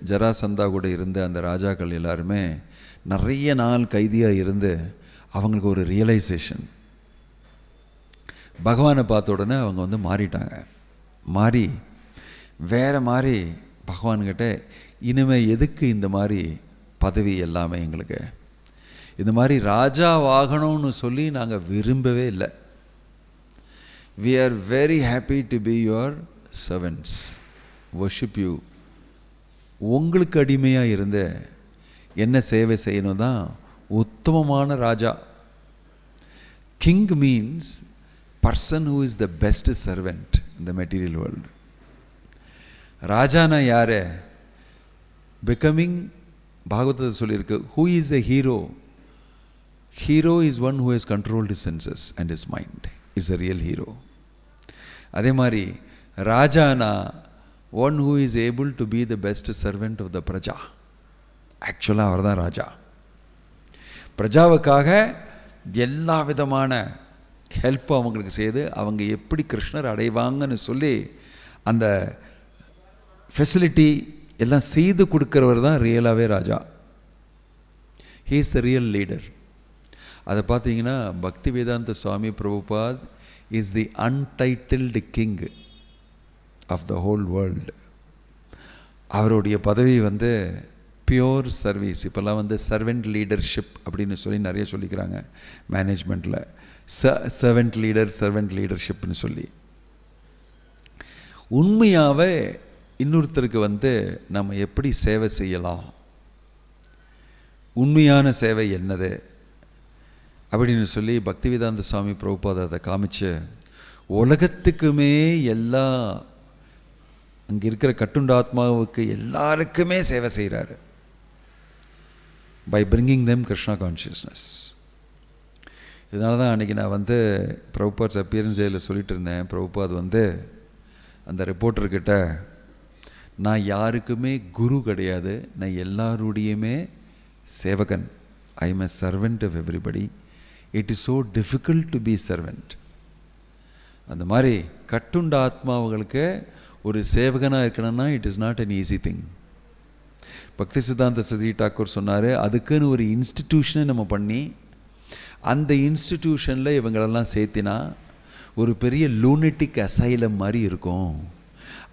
ஜராசந்தா கூட இருந்த அந்த ராஜாக்கள் எல்லாருமே நிறைய நாள் கைதியாக இருந்து அவங்களுக்கு ஒரு ரியலைசேஷன், பகவானை பார்த்த உடனே அவங்க வந்து மாறிட்டாங்க. மாறி வேறு மாதிரி பகவான்கிட்ட, இனிமேல் எதுக்கு இந்த மாதிரி பதவி எல்லாமே, எங்களுக்கு இந்த மாதிரி ராஜாவாகணும்னு சொல்லி நாங்கள் விரும்பவே இல்லை. We are very happy to be your servants, worship you. உங்களுக்கு அடிமையாக இருந்த என்ன சேவை செய்யணும் தான் உத்தமமான ராஜா. King means person who is the best servant in the material world. ராஜானா யார்? பிகமிங், பாகவதத்தில் சொல்லியிருக்கு, who is the hero? Hero is one who has controlled his senses and his mind, is a real hero. அதே மாதிரி ராஜானா one who is able to be the best servant of the praja. ஆக்சுவலாக அவர் தான் ராஜா. பிரஜாவுக்காக எல்லா விதமான ஹெல்ப்பும் அவங்களுக்கு செய்து அவங்க எப்படி கிருஷ்ணர் அடைவாங்கன்னு சொல்லி அந்த ஃபெசிலிட்டி எல்லாம் செய்து கொடுக்குறவர் தான் ரியலாகவே ராஜா. He is the real leader. அதை பார்த்தீங்கன்னா Bhakti Vedanta Swami Prabhupad is the untitled king of the whole world. அவருடைய பதவி வந்து பியோர் சர்வீஸ். இப்போல்லாம் வந்து சர்வெண்ட் லீடர்ஷிப் அப்படின்னு சொல்லி நிறைய சொல்லிக்கிறாங்க மேனேஜ்மெண்ட்டில். சர்வெண்ட் லீடர்ஷிப்னு சொல்லி. உண்மையாகவே இன்னொருத்தருக்கு வந்து நம்ம எப்படி சேவை செய்யலாம், உண்மையான சேவை என்னது அப்படின்னு சொல்லி பக்தி வேதாந்த சுவாமி பிரபுபாத் அதை காமிச்சு உலகத்துக்குமே எல்லா அங்கே இருக்கிற கட்டுண்டாத்மாவுக்கு எல்லாருக்குமே சேவை செய்கிறாரு by bringing them Krishna consciousness. இதனால தான் அன்றைக்கி நான் வந்து பிரபுபாத்ஸ் அப்பியரன்ஸ் டேயில் சொல்லிட்டு இருந்தேன். பிரபுபாத் வந்து அந்த ரிப்போர்ட்டர்கிட்ட, நான் யாருக்குமே குரு கிடையாது, நான் எல்லாருடையுமே சேவகன். I am a servant of everybody. It is so difficult to be servant. அந்த மாதிரி கட்டுண்ட ஆத்மாவுகளுக்கு ஒரு சேவகனாக இருக்கணும்னா it is not an easy thing. Bhaktisiddhanta Sasi Thakur சொன்னார், அதுக்குன்னு ஒரு இன்ஸ்டிடியூஷனை நம்ம பண்ணி அந்த இன்ஸ்டிடியூஷனில் இவங்களெல்லாம் சேர்த்தினா ஒரு பெரிய லூனட்டிக் அசைலம் மாதிரி இருக்கும்.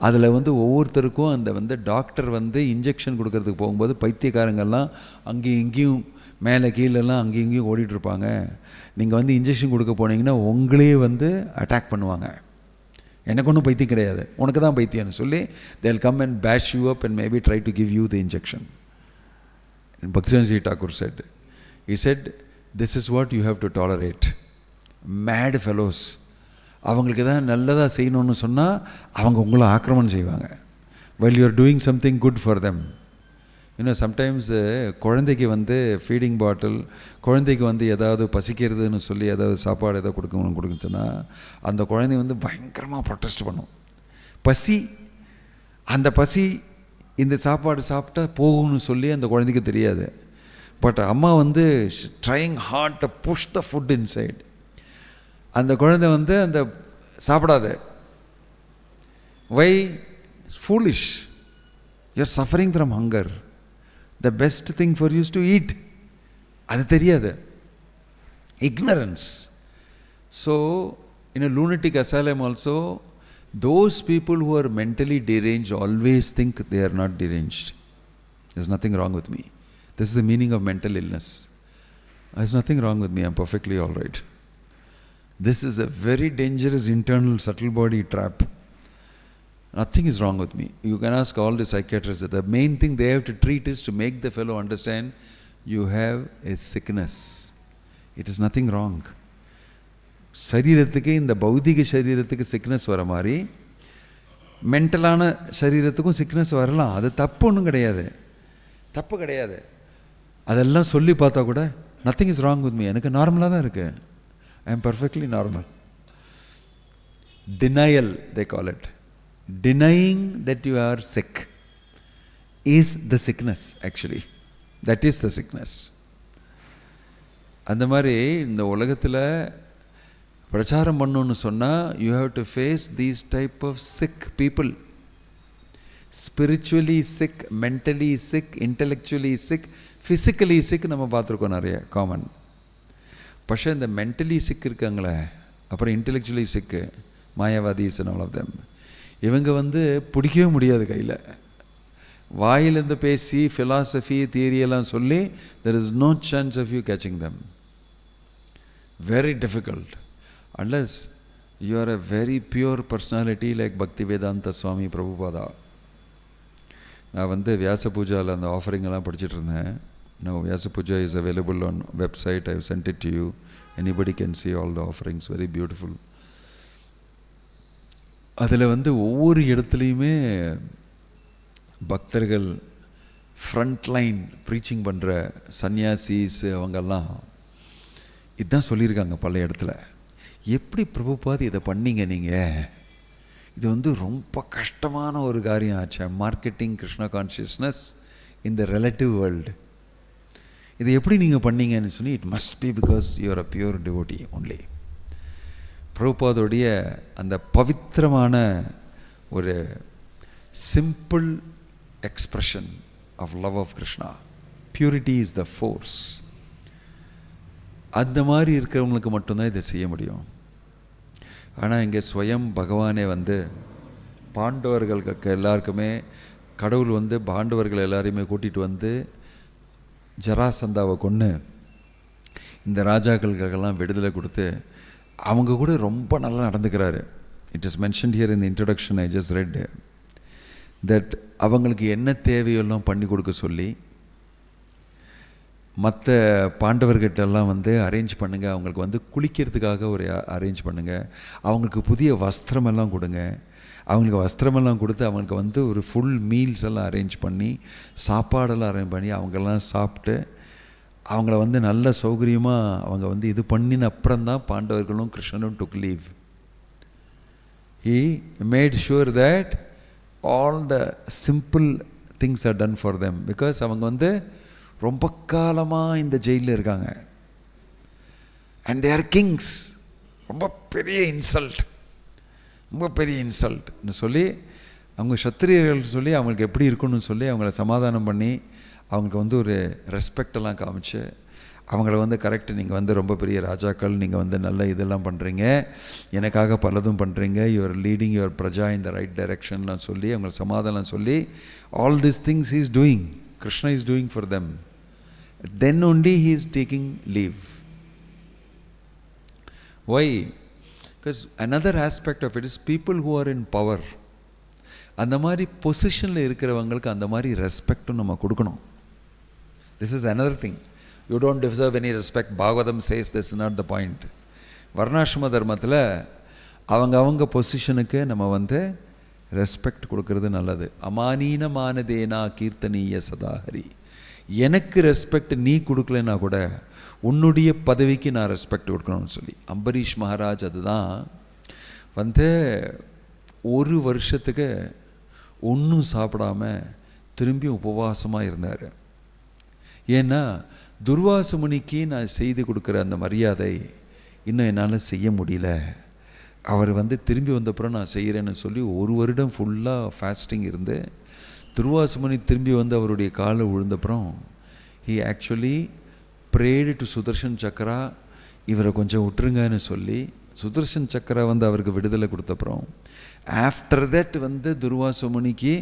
அதில் வந்து ஒவ்வொருத்தருக்கும் அந்த வந்து டாக்டர் வந்து இன்ஜெக்ஷன் கொடுக்கறதுக்கு போகும்போது பைத்தியக்காரங்கள்லாம் அங்கேயும் இங்கேயும் மேலே கீழெல்லாம் அங்கேயும் இங்கேயும் ஓடிட்டுருப்பாங்க. நீங்கள் வந்து இன்ஜெக்ஷன் கொடுக்க போனீங்கன்னா உங்களே வந்து அட்டாக் பண்ணுவாங்க. எனக்கு ஒன்றும் பைத்தியம் கிடையாது, உனக்கு தான் பைத்தியம்னு சொல்லி they'll come and bash you up and maybe try to give you the injection. And Bhakti Thakur said, he said, this is what you have to tolerate. Mad fellows, அவங்களுக்கு தான் நல்லதாக செய்யணும்னு சொன்னால் அவங்க உங்களை ஆக்கிரமணம் செய்வாங்க. while you are doing something good for them. Sometimes குழந்தைக்கு வந்து ஃபீடிங் பாட்டில், குழந்தைக்கு வந்து ஏதாவது பசிக்கிறதுன்னு சொல்லி ஏதாவது சாப்பாடு ஏதாவது கொடுக்குச்சுன்னா அந்த குழந்தை வந்து பயங்கரமாக ப்ரொட்டஸ்ட் பண்ணும். பசி, அந்த பசி இந்த சாப்பாடு சாப்பிட்டா போகும்னு சொல்லி அந்த குழந்தைக்கு தெரியாது. பட் அம்மா வந்து trying hard to push the food inside. அந்த குழந்தை வந்து அந்த சாப்பிடாது. Why? Foolish, you are suffering from hunger. The best thing for you is to eat. அது தெரியாது. Ignorance. So, in a lunatic asylum also, those people who are mentally deranged always think they are not deranged. There's nothing wrong with me. This is the meaning of mental illness. There's nothing wrong with me, I'm perfectly all right. This is a very dangerous internal subtle body trap. Nothing is wrong with me. You can ask all the psychiatrists. The main thing they have to treat is to make the fellow understand you have a sickness. It is nothing wrong. சரீரத்துக்கு, இந்த பௌதிக சரீரத்துக்கு sickness வர மாதிரி மென்டலான சரீரத்துக்கும் sickness வரலாம். அது தப்பு ஒன்றும் கிடையாது, தப்பு கிடையாது. அதெல்லாம் சொல்லி பார்த்தா கூட nothing is wrong with me, எனக்கு நார்மலாக தான் இருக்கு, I am perfectly normal. Denial, they call it. Denying that you are sick is the sickness actually. That is the sickness. அந்த மாதிரி இந்த உலகத்தில் பிரச்சாரம் பண்ணணும்னு சொன்னால் you have to face these type of sick people. Spiritually sick, mentally sick, intellectually sick, physically sick நம்ம பார்த்துருக்கோம் நிறைய காமன். പക്ഷേ இந்த mentally sick இருக்காங்களே, அப்புறம் intellectually sick, மாயாவாதிஸ் and all of them, இவங்க வந்து பிடிக்கவே முடியாது கையில். வாயிலிருந்து பேசி ஃபிலாசபி தியரியெல்லாம் சொல்லி there is no chance of you catching them. Very difficult. Unless you are a very pure personality like Bhaktivedanta Swami Prabhupada. நான் வந்து வியாச பூஜாவில் அந்த ஆஃபரிங்கெல்லாம் படிச்சுட்டு இருந்தேன். Now Vyasa Puja is available on website. I have sent it to you. Anybody can see all the offerings. Very beautiful. அதில் வந்து ஒவ்வொரு இடத்துலையுமே பக்தர்கள் ஃப்ரண்ட் லைன் ப்ரீச்சிங் பண்ணுற சன்னியாசிஸ் அவங்கெல்லாம் இதுதான் சொல்லியிருக்காங்க பல இடத்துல. எப்படி பிரபுபாத் இதை பண்ணீங்க நீங்கள்? இது வந்து ரொம்ப கஷ்டமான ஒரு காரியம் ஆச்சு. Marketing Krishna consciousness in the relative world. இதை எப்படி நீங்கள் பண்ணீங்கன்னு சொல்லி, it must be because you are a pure devotee only. பிரபுபாதோடைய அந்த பவித்திரமான ஒரு simple expression of love of Krishna, purity is the force. அந்த மாதிரி இருக்கிறவங்களுக்கு மட்டும்தான் இதை செய்ய முடியும். ஆனால் இங்கே ஸ்வயம் பகவானே வந்து பாண்டவர்களுக்கு எல்லாருக்குமே கடவுள் வந்து பாண்டவர்கள் எல்லாரையுமே கூட்டிகிட்டு வந்து ஜராசந்தாவை கொன்று இந்த ராஜாக்களுக்கெல்லாம் விடுதலை கொடுத்து அவங்க கூட ரொம்ப நல்லா நடந்துக்கிறாரு. It is mentioned here in the introduction I just read that அவங்களுக்கு என்ன தேவையெல்லாம் பண்ணி கொடுக்க சொல்லி மற்ற பாண்டவர்கிட்டெல்லாம் வந்து அரேஞ்ச் பண்ணுங்கள், அவங்களுக்கு வந்து குளிக்கிறதுக்காக ஒரு அரேஞ்ச் பண்ணுங்கள், அவங்களுக்கு புதிய வஸ்திரமெல்லாம் கொடுங்க, அவங்களுக்கு வஸ்திரமெல்லாம் கொடுத்து அவங்களுக்கு வந்து ஒரு ஃபுல் மீல்ஸ் எல்லாம் அரேஞ்ச் பண்ணி சாப்பாடெல்லாம் அரேஞ்ச் பண்ணி அவங்கெல்லாம் சாப்பிட்டு அவங்கள வந்து நல்ல சௌகரியமாக அவங்க வந்து இது பண்ணின அப்புறம்தான் பாண்டவர்களும் கிருஷ்ணனும் took leave. He made sure that all the simple things are done for them. Because அவங்க வந்து ரொம்ப காலமாக இந்த ஜெயிலில் இருக்காங்க. And they are kings. ரொம்ப பெரிய இன்சல்ட், ரொம்ப பெரிய இன்சல்ட்னு சொல்லி அவங்க சத்திரியர்கள் சொல்லி அவங்களுக்கு எப்படி இருக்குன்னு சொல்லி அவங்கள சமாதானம் பண்ணி அவங்களுக்கு வந்து ஒரு ரெஸ்பெக்டெல்லாம் காமிச்சு அவங்கள வந்து கரெக்ட், நீங்கள் வந்து ரொம்ப பெரிய ராஜாக்கள், நீங்கள் வந்து நல்ல இதெல்லாம் பண்ணுறீங்க, எனக்காக பலதும் பண்ணுறீங்க, யுவர் லீடிங் யுவர் பிரஜா இன் த ரைட் டைரக்ஷன்லாம் சொல்லி அவங்களை சமாதானம் சொல்லி all this things he is doing, Krishna is doing for them. Then only he is taking leave. Why? Because another aspect of it is people who are in power. அந்த மாதிரி பொசிஷனில் இருக்கிறவங்களுக்கு அந்த மாதிரி ரெஸ்பெக்டும் நம்ம கொடுக்கணும். This is another thing. You don't deserve any respect. Bhagavatham says this is not the point. வர்ணாசிரம தர்மத்தில் அவங்க பொசிஷனுக்கு நம்ம ரெஸ்பெக்ட் கொடுக்கறது நல்லது. அமானீன மானதேனா கீர்த்தனீய சதாஹரி. எனக்கு ரெஸ்பெக்ட் நீ கொடுக்கலன்னா கூட உன்னுடைய பதவிக்கு நான் ரெஸ்பெக்ட் கொடுக்கணும்னு சொல்லி அம்பரீஷ் மகாராஜ் அதுதான் ஒரு வருஷத்துக்கு ஒன்றும் சாப்பிடாம திரும்பி உபவாசமாக இருந்தார். ஏன்னா துர்வாச முனிக்கு நான் செய்து கொடுக்குற அந்த மரியாதை இன்னும் என்னால் செய்ய முடியல. அவர் திரும்பி வந்தப்புறம் நான் செய்கிறேன்னு சொல்லி ஒரு வருடம் ஃபுல்லாக ஃபாஸ்டிங் இருந்து துர்வாச முனி திரும்பி அவருடைய காலை விழுந்தப்புறம் he actually prayed to Sudarshan சக்கரா, இவரை கொஞ்சம் விட்டுருங்கன்னு சொல்லி சுதர்ஷன் சக்கரா அவருக்கு விடுதலை கொடுத்தப்புறம் ஆஃப்டர் தட் துர்வாச முனிக்கு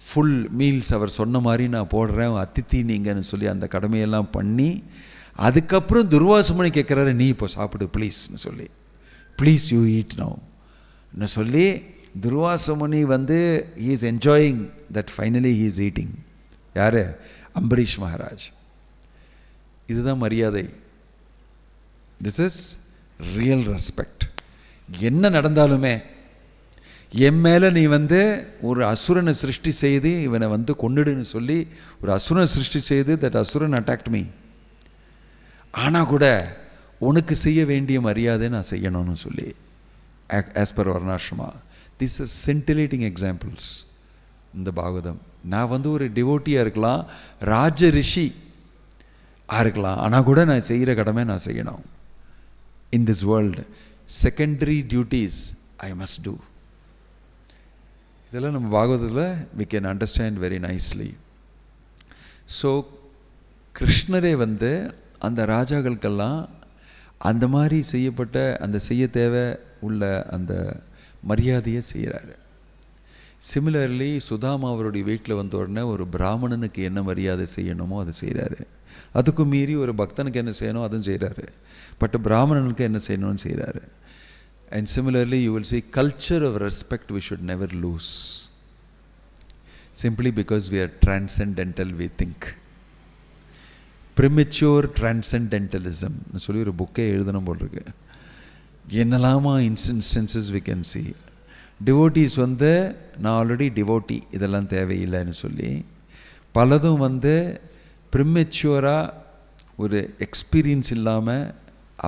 ஃபுல் மீல்ஸ் அவர் சொன்ன மாதிரி நான் போடுறேன் அத்தித்தி நீங்கன்னு சொல்லி அந்த கடமையெல்லாம் பண்ணி அதுக்கப்புறம் துர்வாச முனி கேட்குறாரு, நீ இப்போ சாப்பிடு ப்ளீஸ்னு சொல்லி, ப்ளீஸ் யூ ஈட் நவுன்னு சொல்லி துர்வாச முனி he is enjoying that finally he is eating. யார்? அம்பரீஷ் மகாராஜ். இதுதான் மரியாதை. This is real respect. என்ன நடந்தாலுமே என் மேலே நீ ஒரு அசுரனை சிருஷ்டி செய்து இவனை கொன்னுடுன்னு சொல்லி ஒரு அசுரனை சிருஷ்டி செய்து தட் அசுரன் அட்டாக்ட் மீ, ஆனால் கூட உனக்கு செய்ய வேண்டிய மரியாதை நான் செய்யணும்னு சொல்லி as per Varnashrama. This is scintillating examples இந்த பாகவதம். நான் ஒரு டிவோட்டியாக இருக்கலாம், ராஜ ரிஷி இருக்கலாம், ஆனால் கூட நான் செய்கிற கடமை நான் செய்யணும். In this world secondary duties I must do. இதெல்லாம் நம்ம பாகவதத்தில் we can understand very nicely. So கிருஷ்ணரே அந்த ராஜாக்களுக்கெல்லாம் அந்த மாதிரி செய்யப்பட்ட அந்த செய்ய தேவை உள்ள அந்த மரியாதையை செய்கிறாரு. சிமிலர்லி சுதாமா அவருடைய வீட்டில் வந்த உடனே ஒரு பிராமணனுக்கு என்ன மரியாதை செய்யணுமோ அதை செய்கிறாரு. அதுக்கும் மீறி ஒரு பக்தனுக்கு என்ன செய்யணும் அதுவும் செய்கிறாரு. பட் பிராமணனுக்கு என்ன செய்யணும்னு செய்கிறாரு. And similarly you will see culture of respect we should never lose. Simply because we are transcendental we think. Premature transcendentalism சொல்லி ஒரு புக்கே எழுதணும் போல் இருக்கு. என்னெல்லாமா instances we can see. Devotees நான் ஆல்ரெடி டிவோட்டி இதெல்லாம் தேவையில்லைன்னு சொல்லி பலதும் ப்ரிமெச்சுவராக ஒரு எக்ஸ்பீரியன்ஸ் இல்லாமல்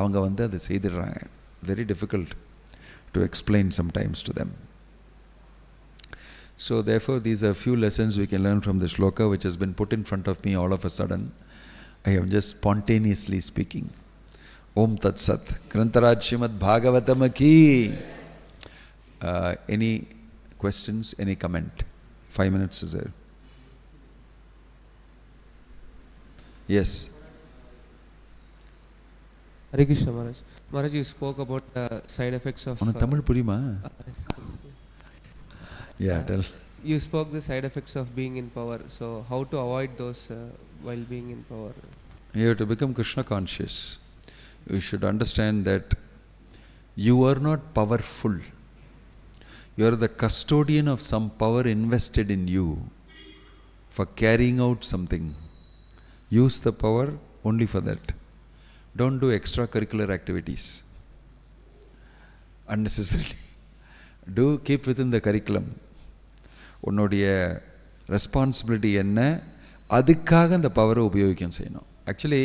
அவங்க அதை செய்திடுறாங்க. Very difficult to explain sometimes to them. So therefore these are few lessons we can learn from the sloka which has been put in front of me all of a sudden. I have just spontaneously speaking. ஓம் தத் சத். கிரந்தராஜ் ஸ்ரீமத் பாகவதம் கீ. Any questions, any comment? 5 minutes is there. Yes. Hare Krishna Maharaj. Maharaj, you spoke about side effects of... Tamil purima? Yeah, tell. You spoke the side effects of being in power. So how to avoid those while being in power? You have to become Krishna conscious. You should understand that you are not powerful. You are the custodian of some power invested in you for carrying out something. Use the power only for that. Don't do extracurricular activities unnecessarily. Do keep within the curriculum. உன்னுடைய responsibility என்ன, அதுக்காக அந்த பவரை உபயோகிக்க செய்யணும். Actually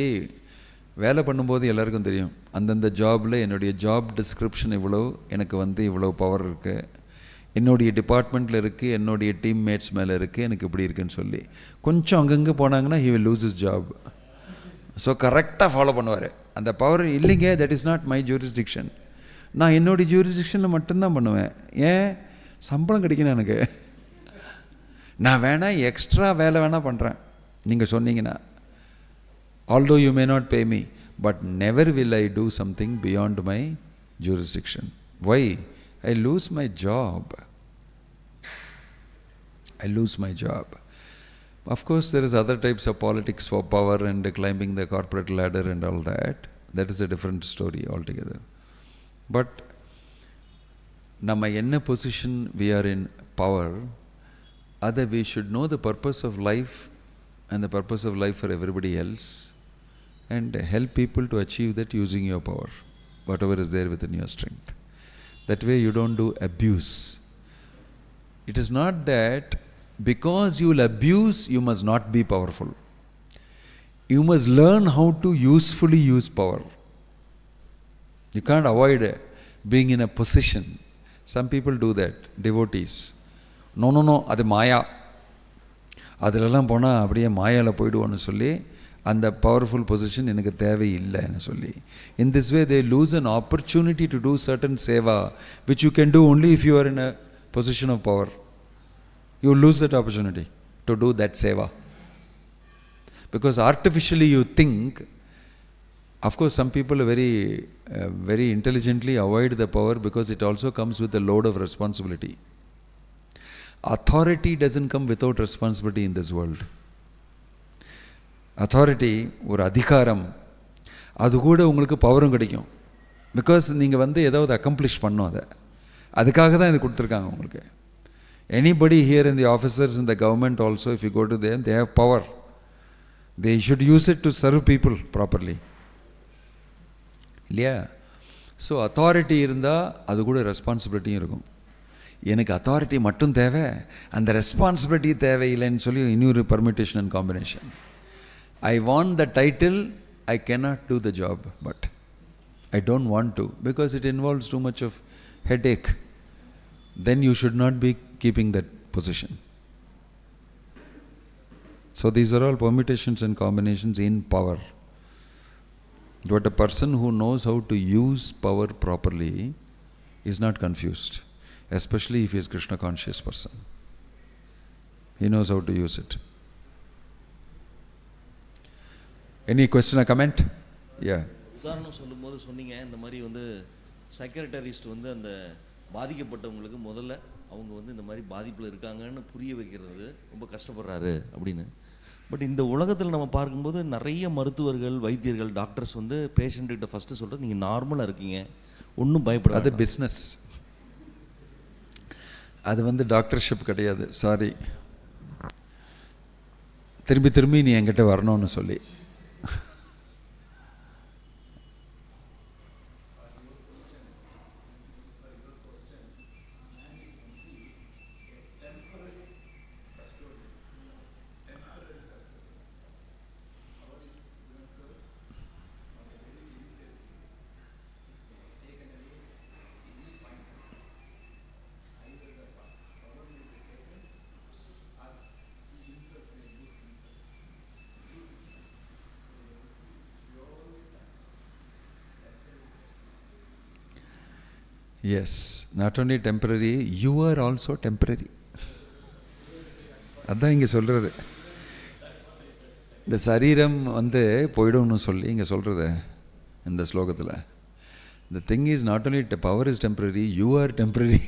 வேலை பண்ணும்போது எல்லாருக்கும் தெரியும் அந்தந்த ஜாபில் என்னுடைய ஜாப் டிஸ்கிரிப்ஷன் இவ்வளோ, எனக்கு இவ்வளோ பவர் இருக்குது, என்னுடைய டிபார்ட்மெண்ட்டில் இருக்குது, என்னுடைய டீம்மேட்ஸ் மேலே இருக்குது, எனக்கு இப்படி இருக்குன்னு சொல்லி கொஞ்சம் அங்கங்கே போனாங்கன்னா he will lose his job. So கரெக்டாக ஃபாலோ பண்ணுவார். அந்த பவர் இல்லைங்க, that is not my jurisdiction, நான் என்னுடைய ஜூரிஸ்டிக்ஷனில் மட்டும்தான் பண்ணுவேன். ஏன்? சம்பளம் கிடைக்கணும் எனக்கு, நான் வேணால் எக்ஸ்ட்ரா வேலை வேணால் பண்ணுறேன் நீங்கள் சொன்னீங்கன்னா. although you may not pay me, but never will I do something beyond my jurisdiction. Why? I lose my job. I lose my job. Of course, there is other types of politics for power and climbing the corporate ladder and all that. That is a different story altogether. But நம்ம என்ன position we are in power, அதை we should know the purpose of life and the purpose of life for everybody else and help people to achieve that using your power, whatever is there within your strength. That way you don't do abuse. It is not that because you will abuse, you must not be powerful. You must learn how to usefully use power. You can't avoid being in a position. Some people do that, devotees. No, அது மாயா, அதிலெல்லாம் போனால் அப்படியே மாயாவில் போயிடுவோன்னு சொல்லி அந்த powerful position எனக்கு தேவையில்லைன்னு சொல்லி. In this way they lose an opportunity to do certain seva which you can do only if you are in a position of power. You lose that opportunity to do that seva. Because artificially you think, of course some people very intelligently avoid the power because it also comes with a load of responsibility. Authority doesn't come without responsibility in this world. Authority, ஒரு அதிகாரம், அது கூட உங்களுக்கு பவரும் கிடைக்கும். Because நீங்கள் வந்து ஏதாவது அக்கம்ப்ளிஷ் பண்ணோம், அதுக்காக தான் இது கொடுத்துருக்காங்க உங்களுக்கு. Anybody here in the officers in the government also, if you go to them, they have power. They should use it to serve people properly. இல்லையா? ஸோ அத்தாரிட்டி இருந்தால் அது கூட ரெஸ்பான்சிபிலிட்டியும் இருக்கும். எனக்கு அத்தாரிட்டி மட்டும் தேவை, அந்த ரெஸ்பான்சிபிலிட்டி தேவையில்லைன்னு சொல்லி இன்னொரு permutation and combination. I want the title, I cannot do the job, but I don't want to because it involves too much of headache. Then you should not be keeping that position. So these are all permutations and combinations in power. But a person who knows how to use power properly is not confused, especially if he is Krishna conscious person. He knows how to use it. Any question or comment? Yeah. உதாரணம் சொல்லும்போது சொன்னீங்க, இந்த மாதிரி வந்து psychiatrist வந்து அந்த பாதிக்கப்பட்டவங்களுக்கு முதல்ல அவங்க வந்து இந்த மாதிரி பாதிப்பில் இருக்காங்கன்னு புரிய வைக்கிறது ரொம்ப கஷ்டப்படுறாரு அப்படின்னு. பட் இந்த உலகத்தில் நம்ம பார்க்கும்போது நிறைய மருத்துவர்கள், வைத்தியர்கள், டாக்டர்ஸ் வந்து பேஷண்ட்டுக்கிட்ட ஃபஸ்ட்டு சொல்கிறது, நீங்கள் நார்மலாக இருக்கீங்க, ஒன்றும் பயப்படாது. அது பிஸ்னஸ், அது வந்து டாக்டர்ஷிப் கிடையாது. சாரி, திரும்பி நீ என்கிட்ட வரணும்னு சொல்லி. Yes, not only temporary, you are also temporary. அதான் இங்கே சொல்கிறது. இந்த சரீரம் வந்து போய்டும்னு சொல்லி இங்கே சொல்கிறது இந்த ஸ்லோகத்தில். The thing is not only power is temporary, you are temporary.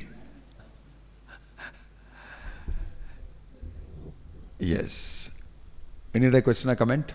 Yes. Any other question or comment?